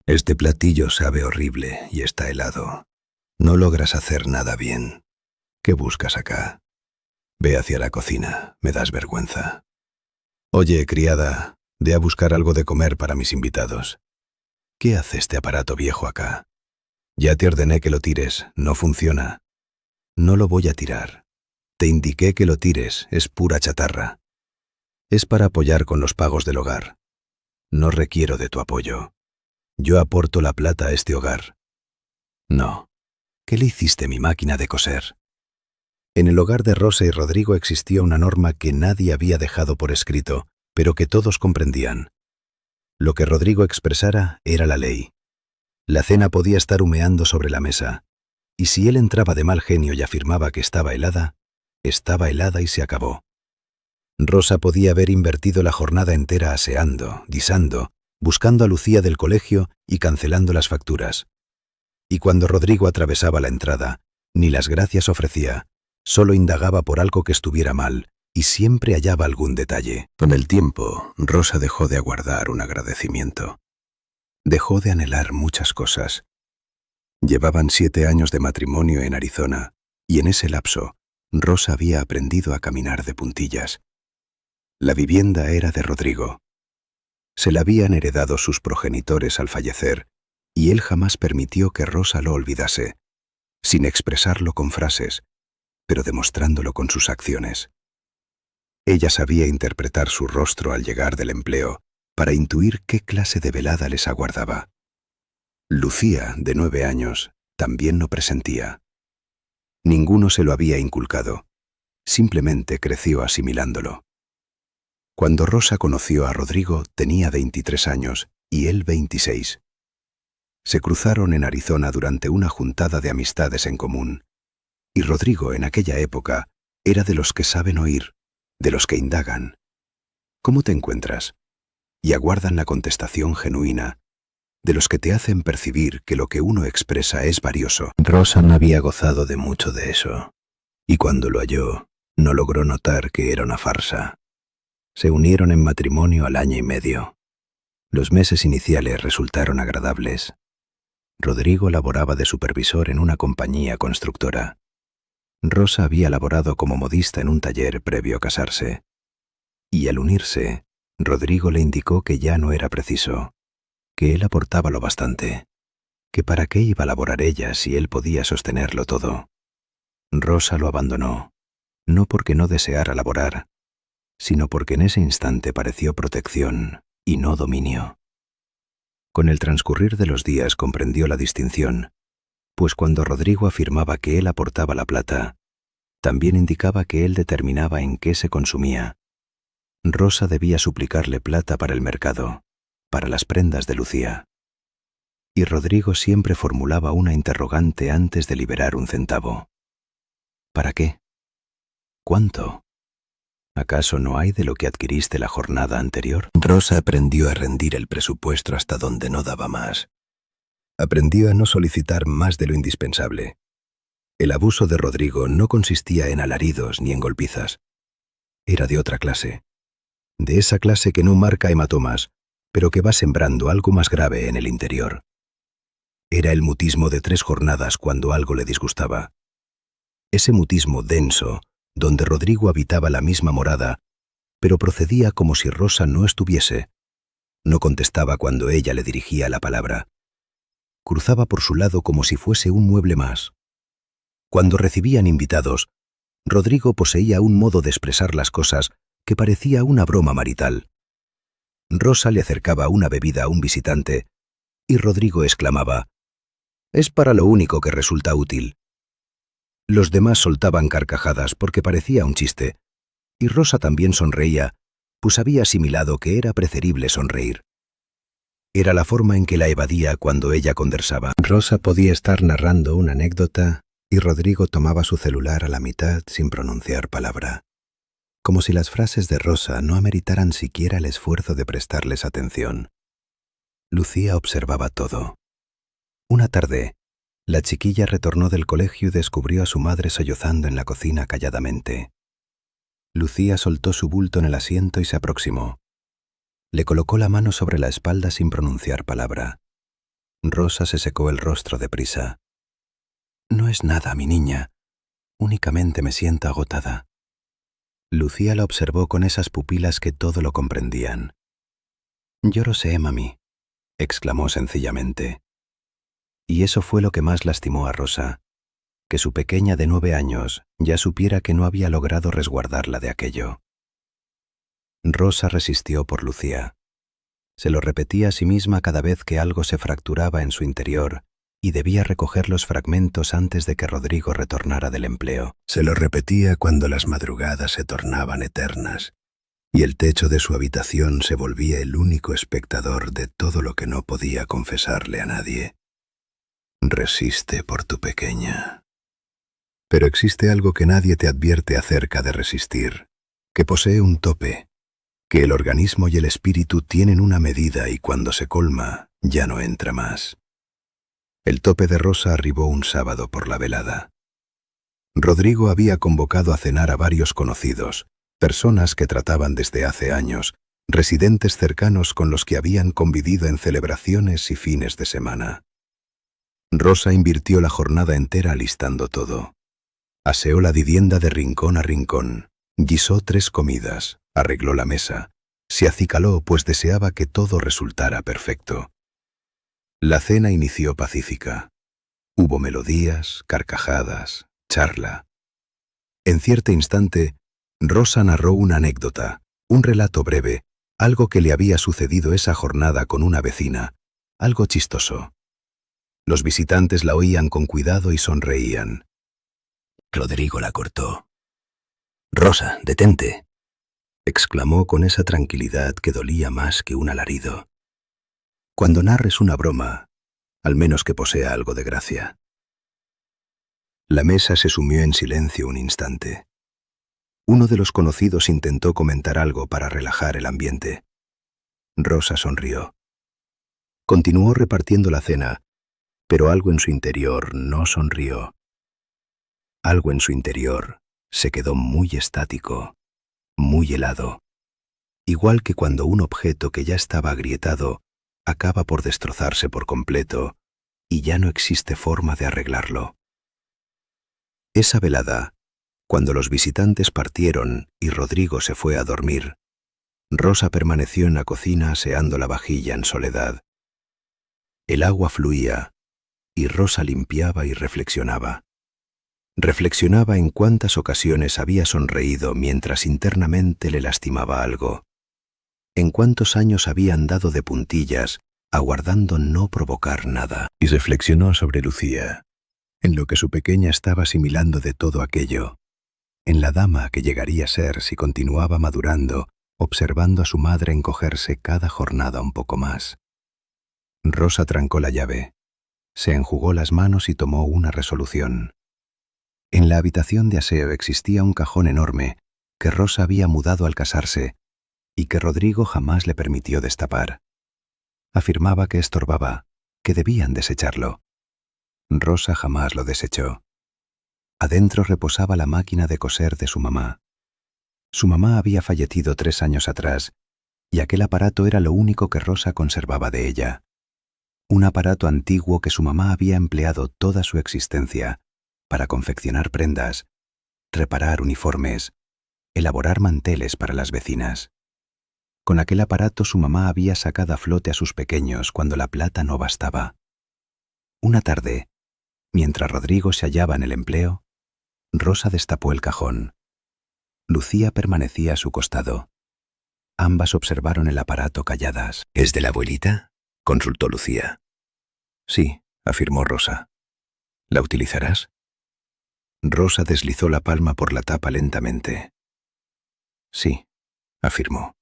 Este platillo sabe horrible y está helado. No logras hacer nada bien. ¿Qué buscas acá? Ve hacia la cocina, me das vergüenza. Oye, criada, ve a buscar algo de comer para mis invitados. ¿Qué hace este aparato viejo acá? Ya te ordené que lo tires, no funciona. No lo voy a tirar. Te indiqué que lo tires, es pura chatarra. Es para apoyar con los pagos del hogar. No requiero de tu apoyo. Yo aporto la plata a este hogar. No. ¿Qué le hiciste a mi máquina de coser? En el hogar de Rosa y Rodrigo existía una norma que nadie había dejado por escrito, pero que todos comprendían. Lo que Rodrigo expresara era la ley. La cena podía estar humeando sobre la mesa, y si él entraba de mal genio y afirmaba que estaba helada y se acabó. Rosa podía haber invertido la jornada entera aseando, guisando, buscando a Lucía del colegio y cancelando las facturas. Y cuando Rodrigo atravesaba la entrada, ni las gracias ofrecía, solo indagaba por algo que estuviera mal, y siempre hallaba algún detalle. Con el tiempo, Rosa dejó de aguardar un agradecimiento. Dejó de anhelar muchas cosas. Llevaban 7 años de matrimonio en Arizona, y en ese lapso, Rosa había aprendido a caminar de puntillas. La vivienda era de Rodrigo. Se la habían heredado sus progenitores al fallecer, y él jamás permitió que Rosa lo olvidase, sin expresarlo con frases, pero demostrándolo con sus acciones. Ella sabía interpretar su rostro al llegar del empleo para intuir qué clase de velada les aguardaba. Lucía, de 9 años, también lo presentía. Ninguno se lo había inculcado, simplemente creció asimilándolo. Cuando Rosa conoció a Rodrigo tenía 23 años y él 26. Se cruzaron en Arizona durante una juntada de amistades en común, y Rodrigo en aquella época era de los que saben oír, de los que indagan. ¿Cómo te encuentras? Y aguardan la contestación genuina, de los que te hacen percibir que lo que uno expresa es valioso. Rosa no había gozado de mucho de eso, y cuando lo halló, no logró notar que era una farsa. Se unieron en matrimonio al año y medio. Los meses iniciales resultaron agradables. Rodrigo laboraba de supervisor en una compañía constructora. Rosa había laborado como modista en un taller previo a casarse. Y al unirse, Rodrigo le indicó que ya no era preciso, que él aportaba lo bastante, que para qué iba a laborar ella si él podía sostenerlo todo. Rosa lo abandonó, no porque no deseara laborar, sino porque en ese instante pareció protección y no dominio. Con el transcurrir de los días comprendió la distinción, pues cuando Rodrigo afirmaba que él aportaba la plata, también indicaba que él determinaba en qué se consumía. Rosa debía suplicarle plata para el mercado, para las prendas de Lucía. Y Rodrigo siempre formulaba una interrogante antes de liberar un centavo. ¿Para qué? ¿Cuánto? ¿Acaso no hay de lo que adquiriste la jornada anterior? Rosa aprendió a rendir el presupuesto hasta donde no daba más. Aprendió a no solicitar más de lo indispensable. El abuso de Rodrigo no consistía en alaridos ni en golpizas. Era de otra clase. De esa clase que no marca hematomas, pero que va sembrando algo más grave en el interior. Era el mutismo de 3 jornadas cuando algo le disgustaba. Ese mutismo denso, donde Rodrigo habitaba la misma morada, pero procedía como si Rosa no estuviese. No contestaba cuando ella le dirigía la palabra. Cruzaba por su lado como si fuese un mueble más. Cuando recibían invitados, Rodrigo poseía un modo de expresar las cosas que parecía una broma marital. Rosa le acercaba una bebida a un visitante y Rodrigo exclamaba: «Es para lo único que resulta útil». Los demás soltaban carcajadas porque parecía un chiste, y Rosa también sonreía, pues había asimilado que era preferible sonreír. Era la forma en que la evadía cuando ella conversaba. Rosa podía estar narrando una anécdota y Rodrigo tomaba su celular a la mitad sin pronunciar palabra, como si las frases de Rosa no ameritaran siquiera el esfuerzo de prestarles atención. Lucía observaba todo. Una tarde, la chiquilla retornó del colegio y descubrió a su madre sollozando en la cocina calladamente. Lucía soltó su bulto en el asiento y se aproximó. Le colocó la mano sobre la espalda sin pronunciar palabra. Rosa se secó el rostro deprisa. No es nada, mi niña. Únicamente me siento agotada. Lucía la observó con esas pupilas que todo lo comprendían. Yo lo sé, mami, exclamó sencillamente. Y eso fue lo que más lastimó a Rosa, que su pequeña de 9 años ya supiera que no había logrado resguardarla de aquello. Rosa resistió por Lucía. Se lo repetía a sí misma cada vez que algo se fracturaba en su interior y debía recoger los fragmentos antes de que Rodrigo retornara del empleo. Se lo repetía cuando las madrugadas se tornaban eternas y el techo de su habitación se volvía el único espectador de todo lo que no podía confesarle a nadie. Resiste por tu pequeña. Pero existe algo que nadie te advierte acerca de resistir, que posee un tope, que el organismo y el espíritu tienen una medida y cuando se colma ya no entra más. El tope de Rosa arribó un sábado por la velada. Rodrigo había convocado a cenar a varios conocidos, personas que trataban desde hace años, residentes cercanos con los que habían convivido en celebraciones y fines de semana. Rosa invirtió la jornada entera alistando todo. Aseó la vivienda de rincón a rincón, guisó 3 comidas, arregló la mesa, se acicaló pues deseaba que todo resultara perfecto. La cena inició pacífica. Hubo melodías, carcajadas, charla. En cierto instante, Rosa narró una anécdota, un relato breve, algo que le había sucedido esa jornada con una vecina, algo chistoso. Los visitantes la oían con cuidado y sonreían. Rodrigo la cortó. «Rosa, detente», exclamó con esa tranquilidad que dolía más que un alarido. «Cuando narres una broma, al menos que posea algo de gracia». La mesa se sumió en silencio un instante. Uno de los conocidos intentó comentar algo para relajar el ambiente. Rosa sonrió. Continuó repartiendo la cena, pero algo en su interior no sonrió. Algo en su interior se quedó muy estático, muy helado, igual que cuando un objeto que ya estaba agrietado acaba por destrozarse por completo y ya no existe forma de arreglarlo. Esa velada, cuando los visitantes partieron y Rodrigo se fue a dormir, Rosa permaneció en la cocina aseando la vajilla en soledad. El agua fluía y Rosa limpiaba y reflexionaba. Reflexionaba en cuántas ocasiones había sonreído mientras internamente le lastimaba algo. En cuántos años había andado de puntillas, aguardando no provocar nada. Y reflexionó sobre Lucía, en lo que su pequeña estaba asimilando de todo aquello, en la dama que llegaría a ser si continuaba madurando, observando a su madre encogerse cada jornada un poco más. Rosa trancó la llave, se enjugó las manos y tomó una resolución. En la habitación de aseo existía un cajón enorme que Rosa había mudado al casarse y que Rodrigo jamás le permitió destapar. Afirmaba que estorbaba, que debían desecharlo. Rosa jamás lo desechó. Adentro reposaba la máquina de coser de su mamá. Su mamá había fallecido 3 años atrás y aquel aparato era lo único que Rosa conservaba de ella. Un aparato antiguo que su mamá había empleado toda su existencia para confeccionar prendas, reparar uniformes, elaborar manteles para las vecinas. Con aquel aparato su mamá había sacado a flote a sus pequeños cuando la plata no bastaba. Una tarde, mientras Rodrigo se hallaba en el empleo, Rosa destapó el cajón. Lucía permanecía a su costado. Ambas observaron el aparato calladas. «¿Es de la abuelita?», consultó Lucía. «Sí», afirmó Rosa. «¿La utilizarás?». Rosa deslizó la palma por la tapa lentamente. «Sí», afirmó.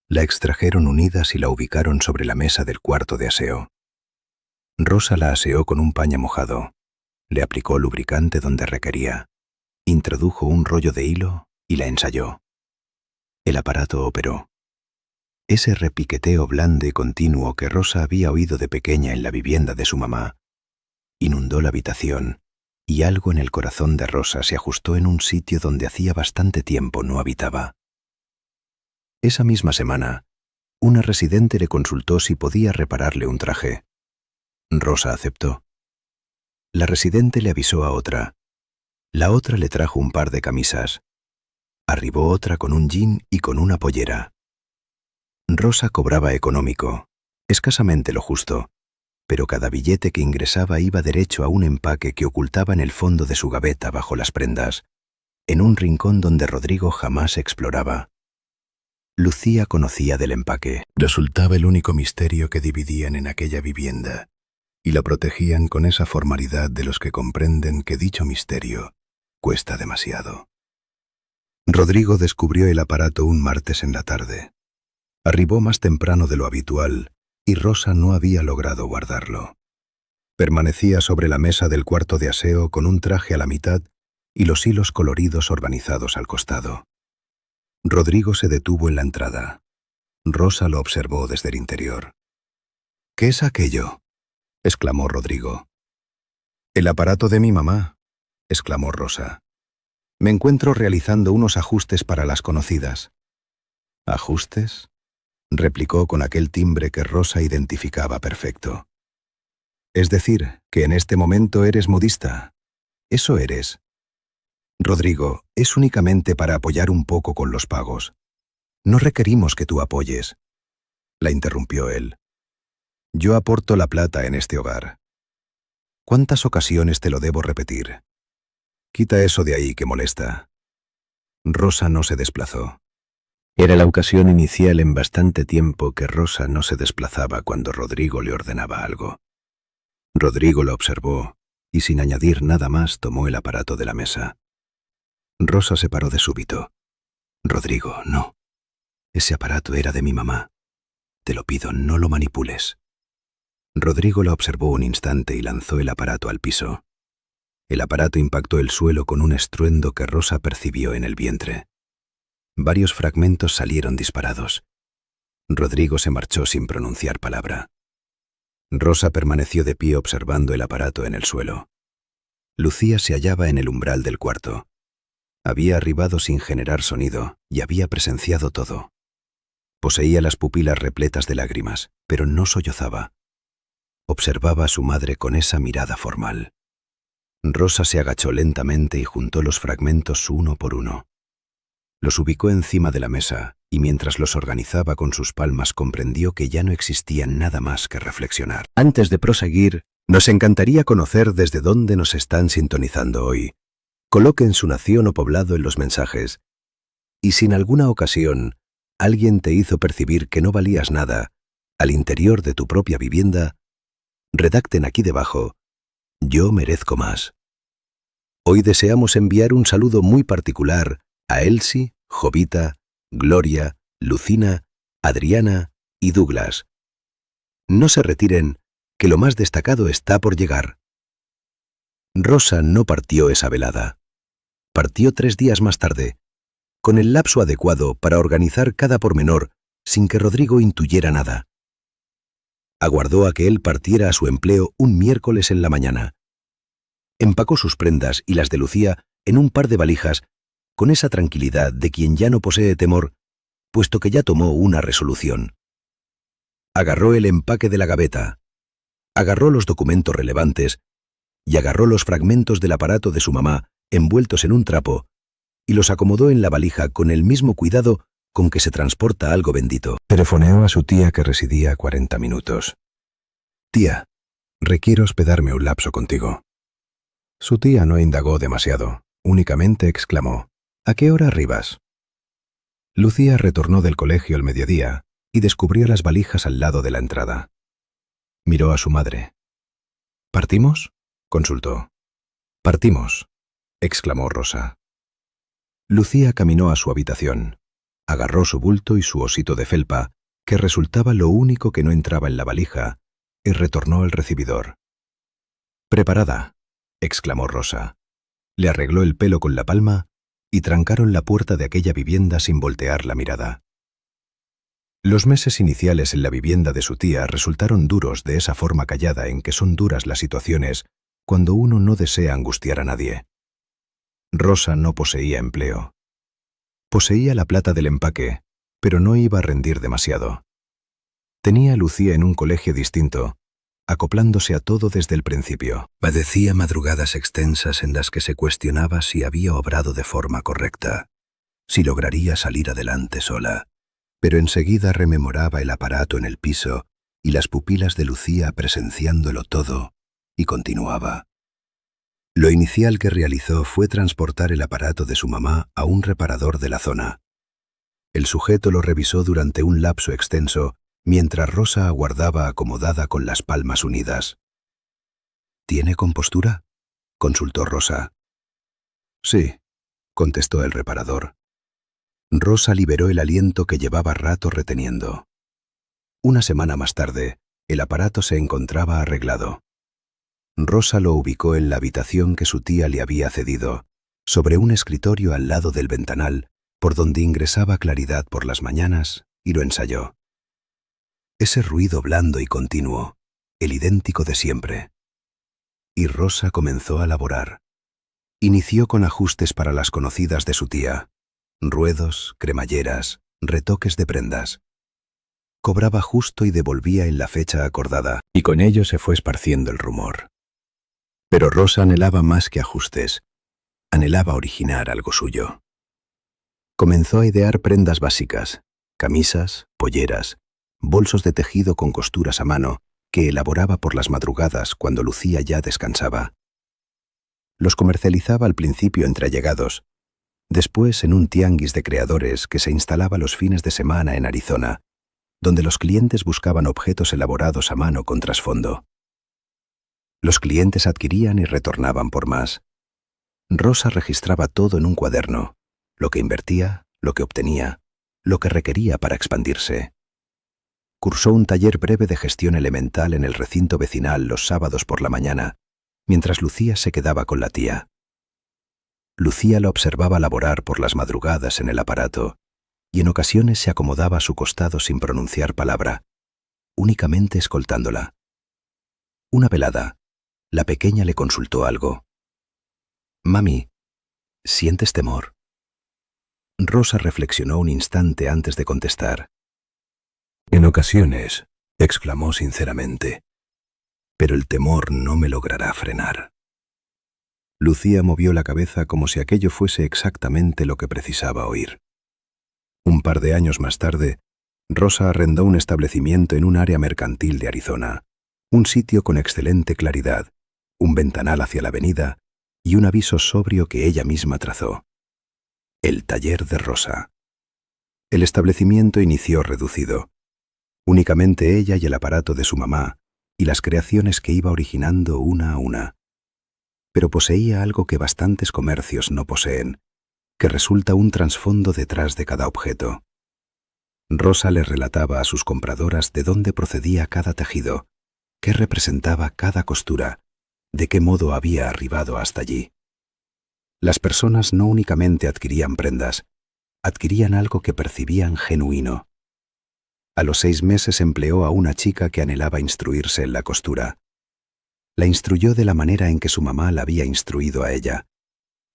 La extrajeron unidas y la ubicaron sobre la mesa del cuarto de aseo. Rosa la aseó con un paño mojado, le aplicó lubricante donde requería, introdujo un rollo de hilo y la ensayó. El aparato operó. Ese repiqueteo blando y continuo que Rosa había oído de pequeña en la vivienda de su mamá inundó la habitación y algo en el corazón de Rosa se ajustó en un sitio donde hacía bastante tiempo no habitaba. Esa misma semana, una residente le consultó si podía repararle un traje. Rosa aceptó. La residente le avisó a otra. La otra le trajo un par de camisas. Arribó otra con un jean y con una pollera. Rosa cobraba económico, escasamente lo justo, pero cada billete que ingresaba iba derecho a un empaque que ocultaba en el fondo de su gaveta bajo las prendas, en un rincón donde Rodrigo jamás exploraba. Lucía conocía del empaque. Resultaba el único misterio que dividían en aquella vivienda, y la protegían con esa formalidad de los que comprenden que dicho misterio cuesta demasiado. Rodrigo descubrió el aparato un martes en la tarde. Arribó más temprano de lo habitual, y Rosa no había logrado guardarlo. Permanecía sobre la mesa del cuarto de aseo con un traje a la mitad y los hilos coloridos organizados al costado. Rodrigo se detuvo en la entrada. Rosa lo observó desde el interior. «¿Qué es aquello?», exclamó Rodrigo. «El aparato de mi mamá», exclamó Rosa. «Me encuentro realizando unos ajustes para las conocidas». «¿Ajustes?», replicó con aquel timbre que Rosa identificaba perfecto. «Es decir, que en este momento eres modista. Eso eres». «Rodrigo, es únicamente para apoyar un poco con los pagos. No requerimos que tú apoyes», la interrumpió él. «Yo aporto la plata en este hogar. ¿Cuántas ocasiones te lo debo repetir? Quita eso de ahí que molesta». Rosa no se desplazó. Era la ocasión inicial en bastante tiempo que Rosa no se desplazaba cuando Rodrigo le ordenaba algo. Rodrigo lo observó y sin añadir nada más tomó el aparato de la mesa. Rosa se paró de súbito. «Rodrigo, no. Ese aparato era de mi mamá. Te lo pido, no lo manipules». Rodrigo la observó un instante y lanzó el aparato al piso. El aparato impactó el suelo con un estruendo que Rosa percibió en el vientre. Varios fragmentos salieron disparados. Rodrigo se marchó sin pronunciar palabra. Rosa permaneció de pie observando el aparato en el suelo. Lucía se hallaba en el umbral del cuarto. Había arribado sin generar sonido y había presenciado todo. Poseía las pupilas repletas de lágrimas, pero no sollozaba. Observaba a su madre con esa mirada formal. Rosa se agachó lentamente y juntó los fragmentos uno por uno. Los ubicó encima de la mesa y mientras los organizaba con sus palmas comprendió que ya no existía nada más que reflexionar. Antes de proseguir, nos encantaría conocer desde dónde nos están sintonizando hoy. Coloquen su nación o poblado en los mensajes. Y si en alguna ocasión alguien te hizo percibir que no valías nada al interior de tu propia vivienda, redacten aquí debajo: «Yo merezco más». Hoy deseamos enviar un saludo muy particular a Elsie, Jovita, Gloria, Lucina, Adriana y Douglas. No se retiren, que lo más destacado está por llegar. Rosa no partió esa velada. Partió 3 días más tarde, con el lapso adecuado para organizar cada pormenor sin que Rodrigo intuyera nada. Aguardó a que él partiera a su empleo un miércoles en la mañana. Empacó sus prendas y las de Lucía en un par de valijas con esa tranquilidad de quien ya no posee temor, puesto que ya tomó una resolución. Agarró el empaque de la gaveta, agarró los documentos relevantes y agarró los fragmentos del aparato de su mamá envueltos en un trapo y los acomodó en la valija con el mismo cuidado con que se transporta algo bendito. Telefoneó a su tía que residía a 40 minutos. «Tía, requiero hospedarme un lapso contigo». Su tía no indagó demasiado, únicamente exclamó: «¿A qué hora arribas?». Lucía retornó del colegio al mediodía y descubrió las valijas al lado de la entrada. Miró a su madre. «¿Partimos?», consultó. «Partimos», exclamó Rosa. Lucía caminó a su habitación, agarró su bulto y su osito de felpa, que resultaba lo único que no entraba en la valija, y retornó al recibidor. «Preparada», exclamó Rosa. Le arregló el pelo con la palma y trancaron la puerta de aquella vivienda sin voltear la mirada. Los meses iniciales en la vivienda de su tía resultaron duros de esa forma callada en que son duras las situaciones cuando uno no desea angustiar a nadie. Rosa no poseía empleo. Poseía la plata del empaque, pero no iba a rendir demasiado. Tenía a Lucía en un colegio distinto, acoplándose a todo desde el principio. Padecía madrugadas extensas en las que se cuestionaba si había obrado de forma correcta, si lograría salir adelante sola, pero enseguida rememoraba el aparato en el piso y las pupilas de Lucía presenciándolo todo, y continuaba. Lo inicial que realizó fue transportar el aparato de su mamá a un reparador de la zona. El sujeto lo revisó durante un lapso extenso, mientras Rosa aguardaba acomodada con las palmas unidas. ¿Tiene compostura?, consultó Rosa. Sí, contestó el reparador. Rosa liberó el aliento que llevaba rato reteniendo. Una semana más tarde, el aparato se encontraba arreglado. Rosa lo ubicó en la habitación que su tía le había cedido, sobre un escritorio al lado del ventanal, por donde ingresaba claridad por las mañanas, y lo ensayó. Ese ruido blando y continuo, el idéntico de siempre. Y Rosa comenzó a laborar. Inició con ajustes para las conocidas de su tía: ruedos, cremalleras, retoques de prendas. Cobraba justo y devolvía en la fecha acordada, y con ello se fue esparciendo el rumor. Pero Rosa anhelaba más que ajustes, anhelaba originar algo suyo. Comenzó a idear prendas básicas, camisas, polleras, bolsos de tejido con costuras a mano, que elaboraba por las madrugadas cuando Lucía ya descansaba. Los comercializaba al principio entre allegados, después en un tianguis de creadores que se instalaba los fines de semana en Arizona, donde los clientes buscaban objetos elaborados a mano con trasfondo. Los clientes adquirían y retornaban por más. Rosa registraba todo en un cuaderno, lo que invertía, lo que obtenía, lo que requería para expandirse. Cursó un taller breve de gestión elemental en el recinto vecinal los sábados por la mañana, mientras Lucía se quedaba con la tía. Lucía la observaba laborar por las madrugadas en el aparato, y en ocasiones se acomodaba a su costado sin pronunciar palabra, únicamente escoltándola. Una velada, la pequeña le consultó algo. «Mami, ¿sientes temor?». Rosa reflexionó un instante antes de contestar. «En ocasiones», exclamó sinceramente, «pero el temor no me logrará frenar». Lucía movió la cabeza como si aquello fuese exactamente lo que precisaba oír. Un par de años más tarde, Rosa arrendó un establecimiento en un área mercantil de Arizona, un sitio con excelente claridad, un ventanal hacia la avenida y un aviso sobrio que ella misma trazó: el taller de Rosa. El establecimiento inició reducido. Únicamente ella y el aparato de su mamá, y las creaciones que iba originando una a una. Pero poseía algo que bastantes comercios no poseen, que resulta un trasfondo detrás de cada objeto. Rosa les relataba a sus compradoras de dónde procedía cada tejido, qué representaba cada costura, de qué modo había arribado hasta allí. Las personas no únicamente adquirían prendas, adquirían algo que percibían genuino. A los 6 meses empleó a una chica que anhelaba instruirse en la costura. La instruyó de la manera en que su mamá la había instruido a ella,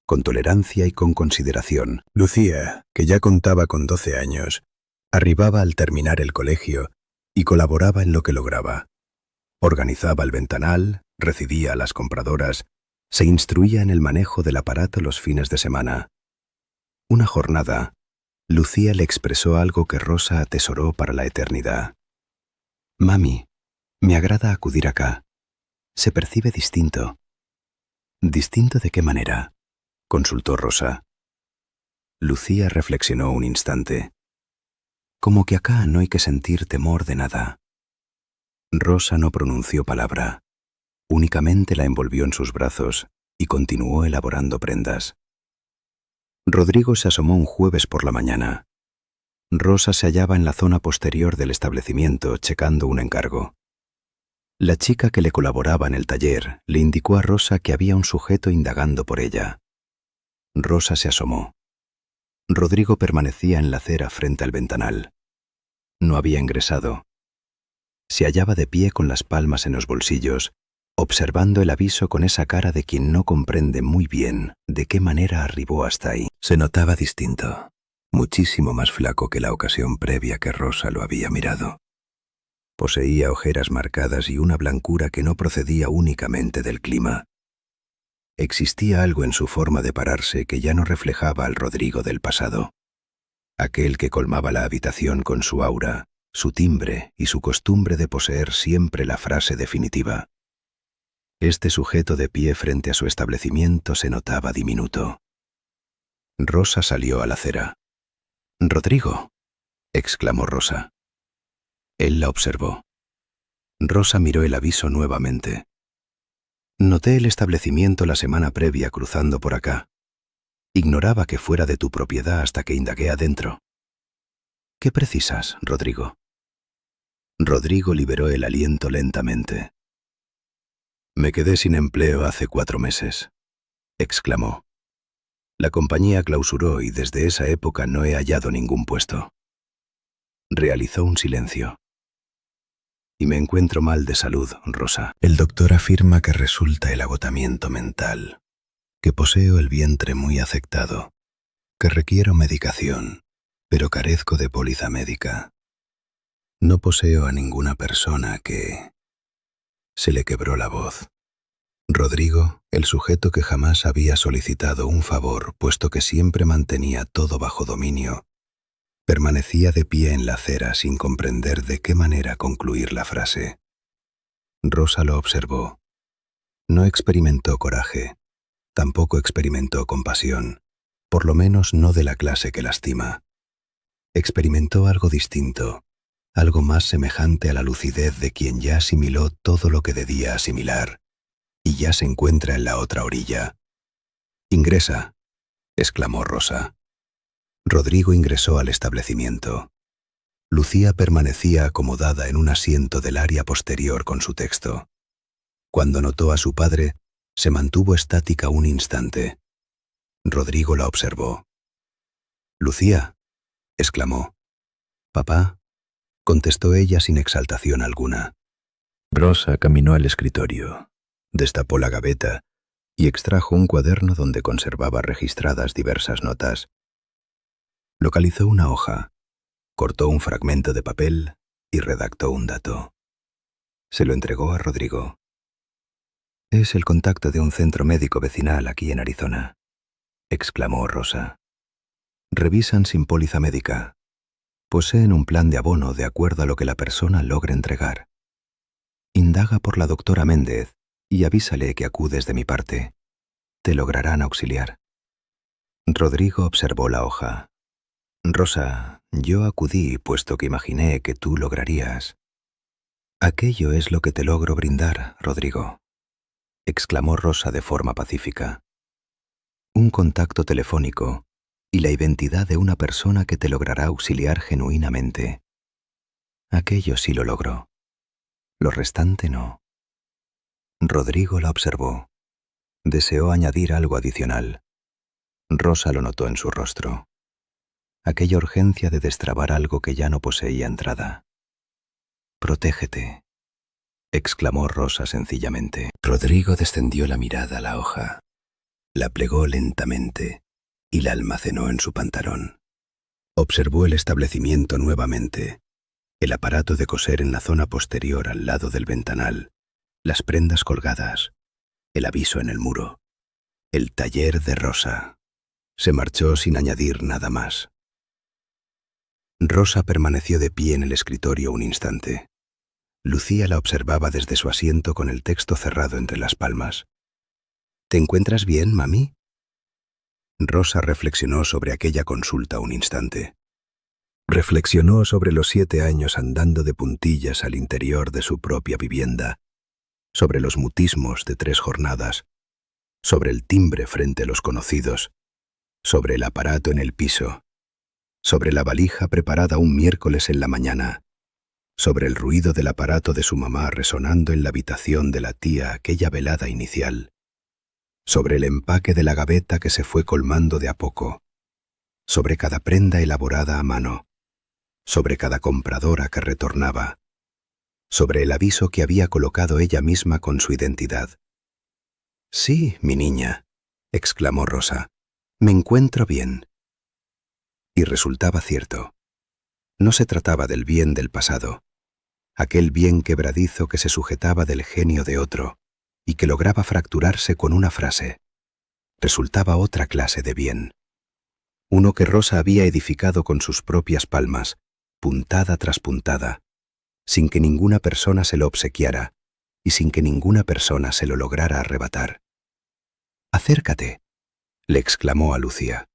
con tolerancia y con consideración. Lucía, que ya contaba con 12 años, arribaba al terminar el colegio y colaboraba en lo que lograba. Organizaba el ventanal, recibía a las compradoras, se instruía en el manejo del aparato los fines de semana. Una jornada, Lucía le expresó algo que Rosa atesoró para la eternidad. «Mami, me agrada acudir acá. Se percibe distinto». «¿Distinto de qué manera?», consultó Rosa. Lucía reflexionó un instante. «Como que acá no hay que sentir temor de nada». Rosa no pronunció palabra. Únicamente la envolvió en sus brazos y continuó elaborando prendas. Rodrigo se asomó un jueves por la mañana. Rosa se hallaba en la zona posterior del establecimiento checando un encargo. La chica que le colaboraba en el taller le indicó a Rosa que había un sujeto indagando por ella. Rosa se asomó. Rodrigo permanecía en la acera frente al ventanal. No había ingresado. Se hallaba de pie con las palmas en los bolsillos, observando el aviso con esa cara de quien no comprende muy bien de qué manera arribó hasta ahí. Se notaba distinto, muchísimo más flaco que la ocasión previa que Rosa lo había mirado. Poseía ojeras marcadas y una blancura que no procedía únicamente del clima. Existía algo en su forma de pararse que ya no reflejaba al Rodrigo del pasado. Aquel que colmaba la habitación con su aura, su timbre y su costumbre de poseer siempre la frase definitiva. Este sujeto de pie frente a su establecimiento se notaba diminuto. Rosa salió a la acera. «Rodrigo», exclamó Rosa. Él la observó. Rosa miró el aviso nuevamente. «Noté el establecimiento la semana previa cruzando por acá. Ignoraba que fuera de tu propiedad hasta que indagué adentro». «¿Qué precisas, Rodrigo?» Rodrigo liberó el aliento lentamente. «Me quedé sin empleo hace 4 meses», exclamó. «La compañía clausuró y desde esa época no he hallado ningún puesto». Realizó un silencio. «Y me encuentro mal de salud, Rosa. El doctor afirma que resulta el agotamiento mental, que poseo el vientre muy afectado, que requiero medicación, pero carezco de póliza médica. No poseo a ninguna persona que...» Se le quebró la voz. Rodrigo, el sujeto que jamás había solicitado un favor, puesto que siempre mantenía todo bajo dominio, permanecía de pie en la acera sin comprender de qué manera concluir la frase. Rosa lo observó. No experimentó coraje, tampoco experimentó compasión, por lo menos no de la clase que lastima. Experimentó algo distinto, algo más semejante a la lucidez de quien ya asimiló todo lo que debía asimilar, y ya se encuentra en la otra orilla. «Ingresa», exclamó Rosa. Rodrigo ingresó al establecimiento. Lucía permanecía acomodada en un asiento del área posterior con su texto. Cuando notó a su padre, se mantuvo estática un instante. Rodrigo la observó. «Lucía», exclamó. «Papá», contestó ella sin exaltación alguna. Rosa caminó al escritorio, destapó la gaveta y extrajo un cuaderno donde conservaba registradas diversas notas. Localizó una hoja, cortó un fragmento de papel y redactó un dato. Se lo entregó a Rodrigo. «Es el contacto de un centro médico vecinal aquí en Arizona», exclamó Rosa. «Revisan sin póliza médica. Poseen un plan de abono de acuerdo a lo que la persona logre entregar. Indaga por la doctora Méndez y avísale que acudes de mi parte. Te lograrán auxiliar». Rodrigo observó la hoja. «Rosa, yo acudí puesto que imaginé que tú lograrías». «Aquello es lo que te logro brindar, Rodrigo», exclamó Rosa de forma pacífica. «Un contacto telefónico y la identidad de una persona que te logrará auxiliar genuinamente. Aquello sí lo logro. Lo restante no». Rodrigo la observó. Deseó añadir algo adicional. Rosa lo notó en su rostro. Aquella urgencia de destrabar algo que ya no poseía entrada. «Protégete», exclamó Rosa sencillamente. Rodrigo descendió la mirada a la hoja, la plegó lentamente y la almacenó en su pantalón. Observó el establecimiento nuevamente, el aparato de coser en la zona posterior al lado del ventanal, las prendas colgadas, el aviso en el muro, el taller de Rosa. Se marchó sin añadir nada más. Rosa permaneció de pie en el escritorio un instante. Lucía la observaba desde su asiento con el texto cerrado entre las palmas. «¿Te encuentras bien, mami?» Rosa reflexionó sobre aquella consulta un instante. Reflexionó sobre los 7 años andando de puntillas al interior de su propia vivienda, sobre los mutismos de 3 jornadas, sobre el timbre frente a los conocidos, sobre el aparato en el piso, sobre la valija preparada un miércoles en la mañana, sobre el ruido del aparato de su mamá resonando en la habitación de la tía aquella velada inicial, sobre el empaque de la gaveta que se fue colmando de a poco, sobre cada prenda elaborada a mano, sobre cada compradora que retornaba, sobre el aviso que había colocado ella misma con su identidad. «Sí, mi niña», exclamó Rosa, «me encuentro bien». Y resultaba cierto. No se trataba del bien del pasado. aquel bien quebradizo que se sujetaba del genio de otro y que lograba fracturarse con una frase. Resultaba otra clase de bien. Uno que Rosa había edificado con sus propias palmas, puntada tras puntada, sin que ninguna persona se lo obsequiara y sin que ninguna persona se lo lograra arrebatar. «Acércate», le exclamó a Lucía.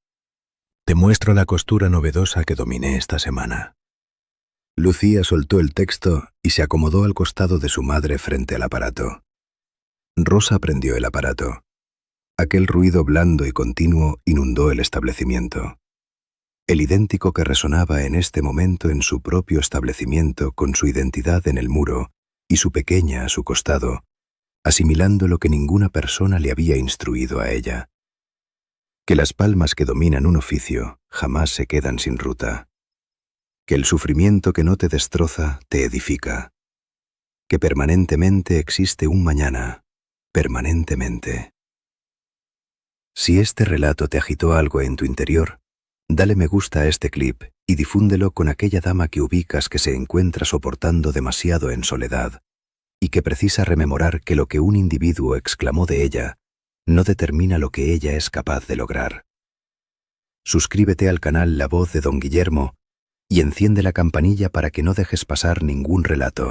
«Te muestro la costura novedosa que dominé esta semana». Lucía soltó el texto y se acomodó al costado de su madre frente al aparato. Rosa prendió el aparato. Aquel ruido blando y continuo inundó el establecimiento. El idéntico que resonaba en este momento en su propio establecimiento con su identidad en el muro y su pequeña a su costado, asimilando lo que ninguna persona le había instruido a ella. Que las palmas que dominan un oficio jamás se quedan sin ruta. Que el sufrimiento que no te destroza te edifica. Que permanentemente existe un mañana, permanentemente. Si este relato te agitó algo en tu interior, dale me gusta a este clip y difúndelo con aquella dama que ubicas que se encuentra soportando demasiado en soledad y que precisa rememorar que lo que un individuo exclamó de ella no determina lo que ella es capaz de lograr. Suscríbete al canal La Voz de Don Guillermo y enciende la campanilla para que no dejes pasar ningún relato.